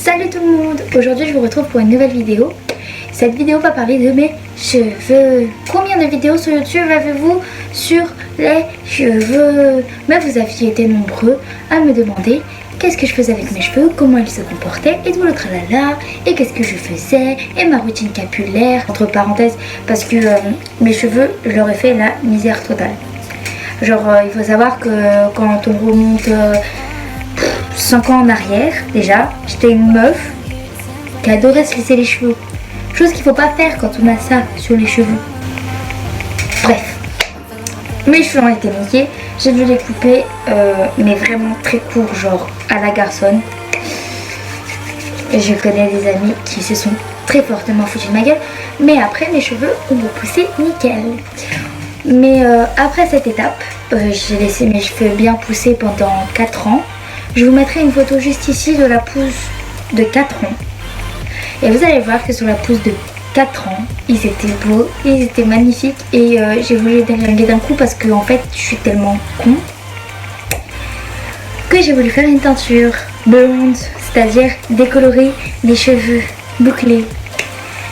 Salut tout le monde, aujourd'hui je vous retrouve pour une nouvelle vidéo. Cette vidéo va parler de mes cheveux. Combien de vidéos sur YouTube avez-vous sur les cheveux? Mais vous aviez été nombreux à me demander qu'est-ce que je faisais avec mes cheveux, comment ils se comportaient et tout le tralala, et qu'est-ce que je faisais, et ma routine capillaire, entre parenthèses, parce que mes cheveux, je leur ai fait la misère totale. Genre il faut savoir que quand on remonte 5 ans en arrière, déjà, j'étais une meuf qui adorait se lisser les cheveux. Chose qu'il ne faut pas faire quand on a ça sur les cheveux. Bref, mes cheveux ont été niqués. J'ai dû les couper, mais vraiment très court, genre à la garçonne. Et je connais des amis qui se sont très fortement foutus de ma gueule. Mais après, mes cheveux ont repoussé nickel. Mais après cette étape, j'ai laissé mes cheveux bien pousser pendant 4 ans. Je vous mettrai une photo juste ici de la pousse de 4 ans. Et vous allez voir que sur la pousse de 4 ans, ils étaient beaux, ils étaient magnifiques. Et j'ai voulu les déringuer d'un coup parce que en fait, je suis tellement con que j'ai voulu faire une teinture blonde, c'est-à-dire décolorer les cheveux bouclés.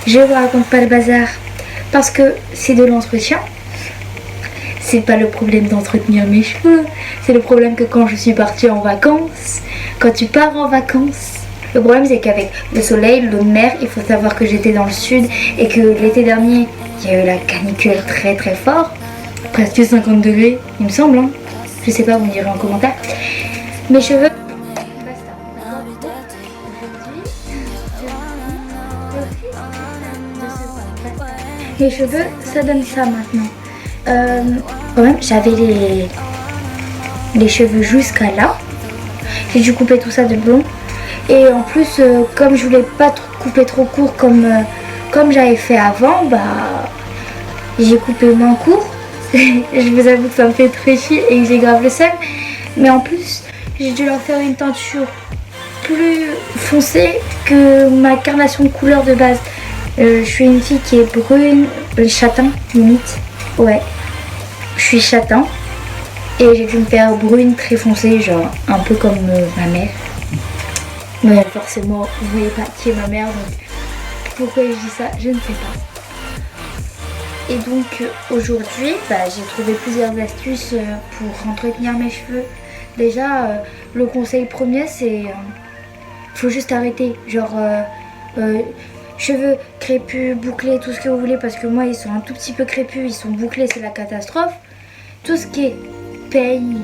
Je vous raconte pas le bazar parce que c'est de l'entretien. C'est pas le problème d'entretenir mes cheveux, c'est le problème que quand je suis partie en vacances, quand tu pars en vacances, le problème c'est qu'avec le soleil, l'eau de mer, il faut savoir que j'étais dans le sud et que l'été dernier, il y a eu la canicule très très fort, presque 50 degrés, il me semble, hein. Je sais pas, vous me direz en commentaire. Mes cheveux... Mes cheveux, ça donne ça maintenant. Quand même, j'avais les cheveux jusqu'à là. J'ai dû couper tout ça de blond. Et en plus, comme je voulais pas couper trop court comme j'avais fait avant, bah j'ai coupé moins court. Je vous avoue que ça me fait très chier et que j'ai grave le seum. Mais en plus, j'ai dû leur faire une teinture plus foncée que ma carnation de couleur de base. Je suis une fille qui est brune, châtain limite. Ouais, je suis châtain et j'ai dû me faire brune très foncée, genre un peu comme ma mère. Mais forcément, vous voyez pas qui est ma mère, donc pourquoi je dis ça, je ne sais pas. Et donc aujourd'hui, j'ai trouvé plusieurs astuces pour entretenir mes cheveux. Déjà, le conseil premier, c'est faut juste arrêter, genre cheveux crépus, bouclés, tout ce que vous voulez, parce que moi ils sont un tout petit peu crépus, ils sont bouclés, c'est la catastrophe. Tout ce qui est peigne,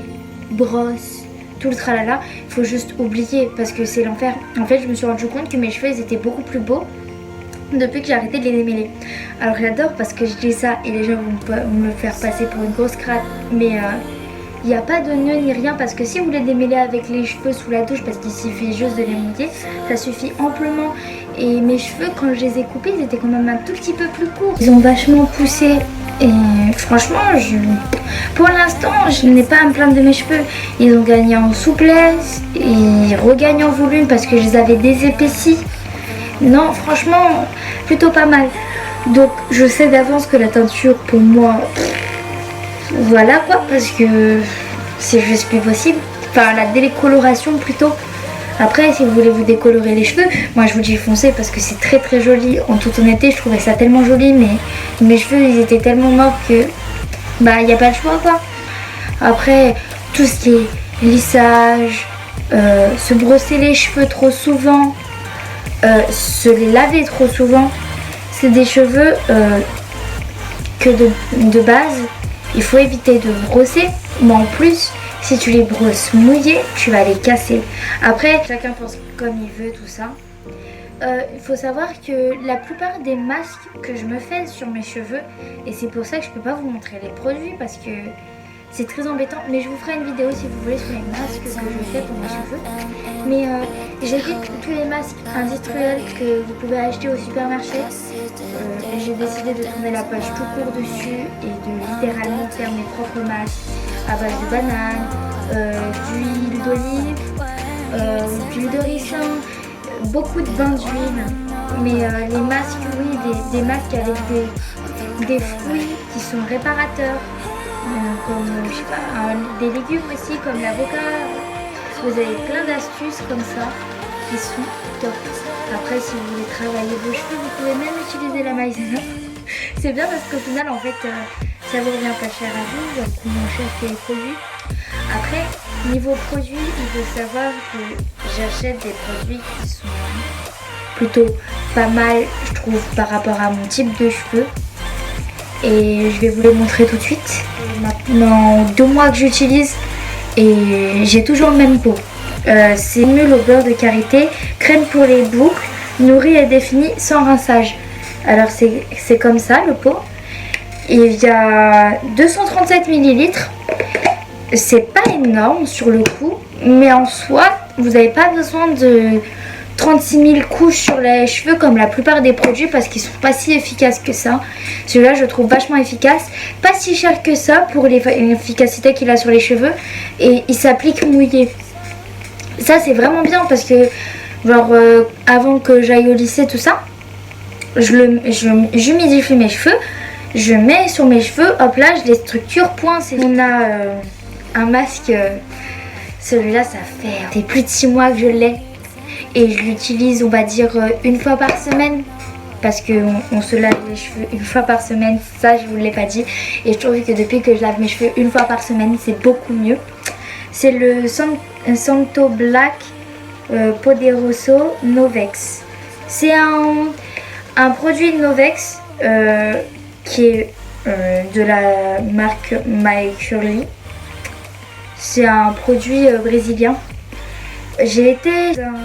brosse, tout le tralala, il faut juste oublier parce que c'est l'enfer. En fait, je me suis rendu compte que mes cheveux ils étaient beaucoup plus beaux depuis que j'ai arrêté de les démêler. Alors j'adore parce que je dis ça et les gens vont me faire passer pour une grosse crade, mais il n'y a pas de nœud ni rien parce que si vous les démêlez avec les cheveux sous la douche, parce qu'il suffit juste de les mouiller, ça suffit amplement. Et mes cheveux, quand je les ai coupés, ils étaient quand même un tout petit peu plus courts. Ils ont vachement poussé et franchement, pour l'instant, je n'ai pas à me plaindre de mes cheveux. Ils ont gagné en souplesse, ils regagnent en volume parce que je les avais désépaissis. Non, franchement, plutôt pas mal. Donc je sais d'avance que la teinture, pour moi... Voilà quoi, parce que c'est juste plus possible. Enfin, la décoloration plutôt. Après, si vous voulez vous décolorer les cheveux, moi je vous dis foncez parce que c'est très très joli. En toute honnêteté, je trouvais ça tellement joli, mais mes cheveux ils étaient tellement morts que il n'y a pas le choix quoi. Après, tout ce qui est lissage, se brosser les cheveux trop souvent, se les laver trop souvent, c'est des cheveux que de base. Il faut éviter de brosser, mais en plus, si tu les brosses mouillées, tu vas les casser. Après, chacun pense comme il veut, tout ça. Il faut savoir que la plupart des masques que je me fais sur mes cheveux, et c'est pour ça que je peux pas vous montrer les produits parce que c'est très embêtant, mais je vous ferai une vidéo si vous voulez sur les masques que je fais pour mes cheveux. Mais j'évite tous les masques industriels que vous pouvez acheter au supermarché. J'ai décidé de tourner la page tout court dessus et de littéralement faire mes propres masques à base de bananes, d'huile d'olive, d'huile de ricin, beaucoup de bains d'huile. Mais les masques, oui, des masques avec des fruits qui sont réparateurs. Comme je sais pas, des légumes aussi comme l'avocat. Vous avez plein d'astuces comme ça Ils sont top. Après, si vous voulez travailler vos cheveux, vous pouvez même utiliser la maïzena. C'est bien parce qu'au final, en fait, ça vous revient pas cher à vous, beaucoup moins cher que les produits. Après, niveau produits, il faut savoir que j'achète des produits qui sont plutôt pas mal, je trouve, par rapport à mon type de cheveux. Et je vais vous les montrer tout de suite. Maintenant 2 mois que j'utilise et j'ai toujours le même pot. C'est mule au beurre de karité, crème pour les boucles, nourrie et définie sans rinçage. Alors c'est comme ça le pot. Il y a 237 ml. C'est pas énorme sur le coup, mais en soi, vous n'avez pas besoin de 36 000 couches sur les cheveux comme la plupart des produits parce qu'ils sont pas si efficaces que ça. Celui-là, je le trouve vachement efficace. Pas si cher que ça pour l'efficacité qu'il a sur les cheveux. Et il s'applique mouillé. Ça, c'est vraiment bien parce que, genre, avant que j'aille au lycée, tout ça, j'humidifie mes cheveux. Je mets sur mes cheveux, hop là, je les structure, point. On a un masque, celui-là, ça fait plus de 6 mois que je l'ai. Et je l'utilise, on va dire, 1 fois par semaine. Parce qu'on se lave les cheveux 1 fois par semaine. Ça, je vous l'ai pas dit. Et je trouve que depuis que je lave mes cheveux 1 fois par semaine, c'est beaucoup mieux. C'est le Santo Black Poderoso Novex. C'est un produit Novex qui est de la marque My Curly. C'est un produit brésilien. J'ai été un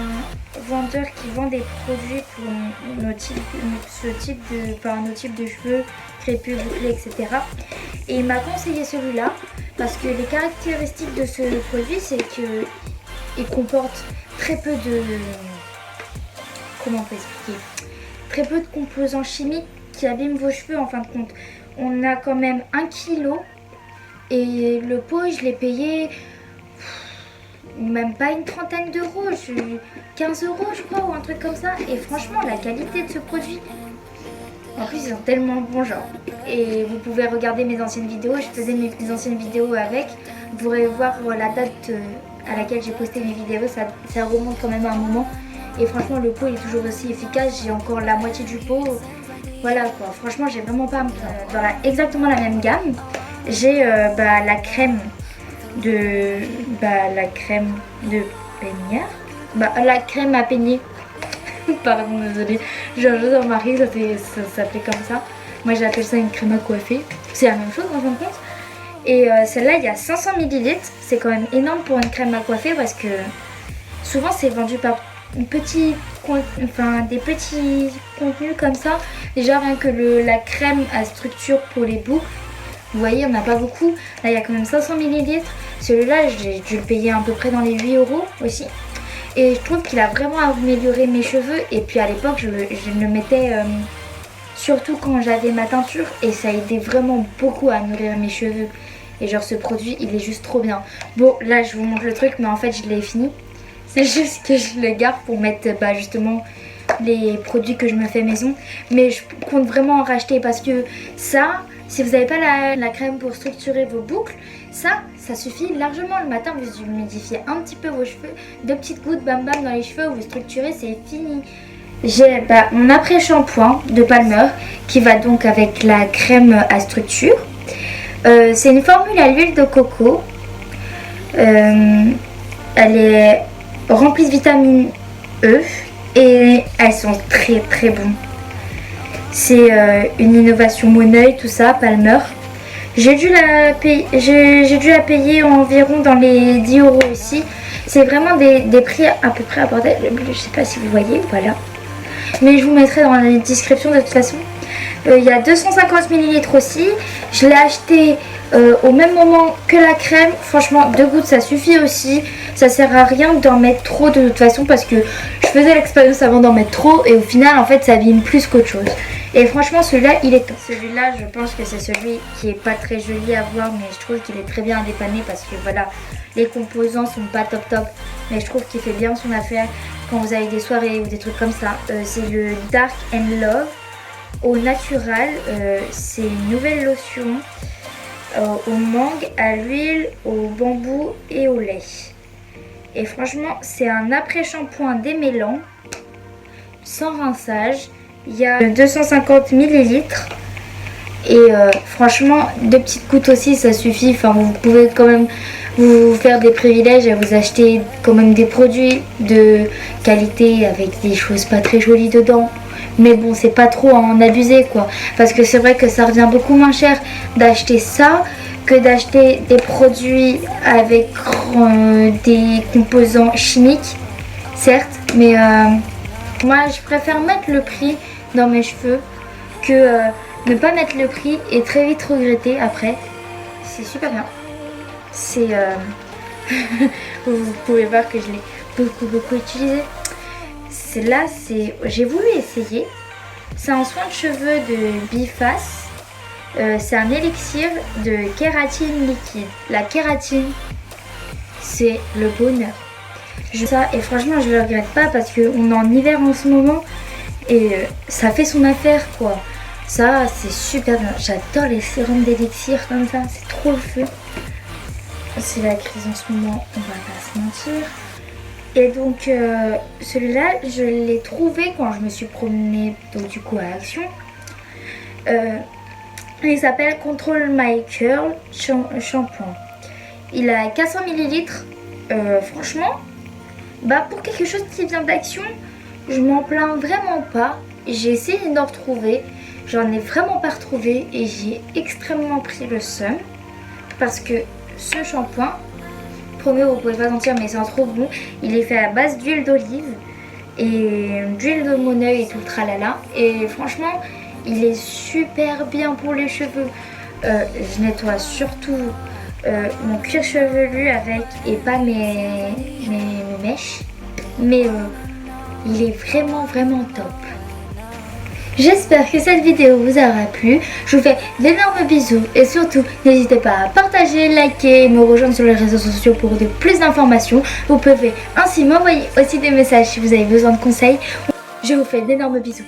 vendeur qui vend des produits pour nos types de cheveux crépus, bouclés, etc. Et il m'a conseillé celui-là parce que les caractéristiques de ce produit, c'est qu'il comporte très peu de... Comment on peut expliquer? Très peu de composants chimiques qui abîment vos cheveux en fin de compte. On a quand même 1 kg et le pot, je l'ai payé... même pas une trentaine d'euros, 15 euros je crois ou un truc comme ça. Et franchement la qualité de ce produit, en plus ils sont tellement bons genre. Et vous pouvez regarder mes anciennes vidéos, je faisais mes anciennes vidéos avec. Vous pourrez voir la date à laquelle j'ai posté mes vidéos, ça remonte quand même à un moment. Et franchement le pot il est toujours aussi efficace, j'ai encore la moitié du pot. Voilà quoi, franchement j'ai vraiment pas dans exactement la même gamme. J'ai la crème de peignard, la crème à peigner. Pardon, désolée, j'ai un jeu dans ma rire, ça s'appelait comme ça. Moi j'appelle ça une crème à coiffer, c'est la même chose en fin de compte. Et celle-là il y a 500 ml, c'est quand même énorme pour une crème à coiffer parce que souvent c'est vendu par des petits contenus comme ça. Déjà rien que la crème à structure pour les boucles, vous voyez, on n'a pas beaucoup. Là, il y a quand même 500 ml. Celui-là, j'ai dû le payer à peu près dans les 8 euros aussi. Et je trouve qu'il a vraiment amélioré mes cheveux. Et puis à l'époque, je le mettais surtout quand j'avais ma teinture. Et ça a aidé vraiment beaucoup à nourrir mes cheveux. Et genre, ce produit, il est juste trop bien. Bon, là, je vous montre le truc, mais en fait, je l'ai fini. C'est juste que je le garde pour mettre justement les produits que je me fais maison. Mais je compte vraiment en racheter parce que ça... Si vous n'avez pas la crème pour structurer vos boucles, ça suffit largement. Le matin, vous humidifiez un petit peu vos cheveux, 2 petites gouttes bam bam dans les cheveux, vous structurez, c'est fini. J'ai mon après-shampoing de Palmer qui va donc avec la crème à structure. C'est une formule à l'huile de coco. Elle est remplie de vitamine E et elles sont très très bonnes. C'est une innovation Moneuil, tout ça, Palmer. J'ai dû la payer environ dans les 10 euros aussi. C'est vraiment des prix à peu près abordables. Je sais pas si vous voyez, voilà. Mais je vous mettrai dans la description de toute façon. Il y a 250 ml aussi. Je l'ai acheté au même moment que la crème. Franchement, 2 gouttes ça suffit aussi. Ça sert à rien d'en mettre trop de toute façon parce que je faisais l'expérience avant d'en mettre trop et au final en fait ça abîme plus qu'autre chose. Et franchement celui-là il est top. Celui-là je pense que c'est celui qui est pas très joli à voir mais je trouve qu'il est très bien à dépanner parce que voilà, les composants sont pas top mais je trouve qu'il fait bien son affaire quand vous avez des soirées ou des trucs comme ça. C'est le Dark and Love au naturel. C'est une nouvelle lotion au mangue, à l'huile, au bambou et au lait. Et franchement, c'est un après-shampoing démêlant, sans rinçage. Il y a 250 millilitres. Et franchement, 2 petites gouttes aussi, ça suffit. Enfin, vous pouvez quand même vous faire des privilèges et vous acheter quand même des produits de qualité avec des choses pas très jolies dedans. Mais bon, c'est pas trop à en abuser quoi. Parce que c'est vrai que ça revient beaucoup moins cher d'acheter ça que d'acheter des produits avec des composants chimiques, certes. Mais moi, je préfère mettre le prix dans mes cheveux que ne pas mettre le prix et très vite regretter après. C'est super bien. C'est vous pouvez voir que je l'ai beaucoup utilisé. Là, j'ai voulu essayer. C'est un soin de cheveux de Biface. C'est un élixir de kératine liquide. La kératine, c'est le bonheur. Et franchement, je le regrette pas parce qu'on est en hiver en ce moment et ça fait son affaire quoi. Ça, c'est super bien. J'adore les sérums d'élixir comme ça. C'est trop le feu. C'est la crise en ce moment, on va pas se mentir. Et donc, celui-là, je l'ai trouvé quand je me suis promenée donc, du coup à Action. Il s'appelle Control My Curl Shampoing. Il a 400 millilitres. Franchement, pour quelque chose qui vient d'Action, je m'en plains vraiment pas. J'ai essayé d'en retrouver. J'en ai vraiment pas retrouvé et j'ai extrêmement pris le seum. Parce que ce shampoing, promis, vous pouvez pas mentir, mais c'est trop bon. Il est fait à base d'huile d'olive et d'huile de Moneuil et tout le tralala. Et franchement, il est super bien pour les cheveux. Je nettoie surtout mon cuir chevelu avec et pas mes mèches. Mais il est vraiment top. J'espère que cette vidéo vous aura plu. Je vous fais d'énormes bisous et surtout n'hésitez pas à partager, liker et me rejoindre sur les réseaux sociaux pour de plus d'informations. Vous pouvez ainsi m'envoyer aussi des messages si vous avez besoin de conseils. Je vous fais d'énormes bisous.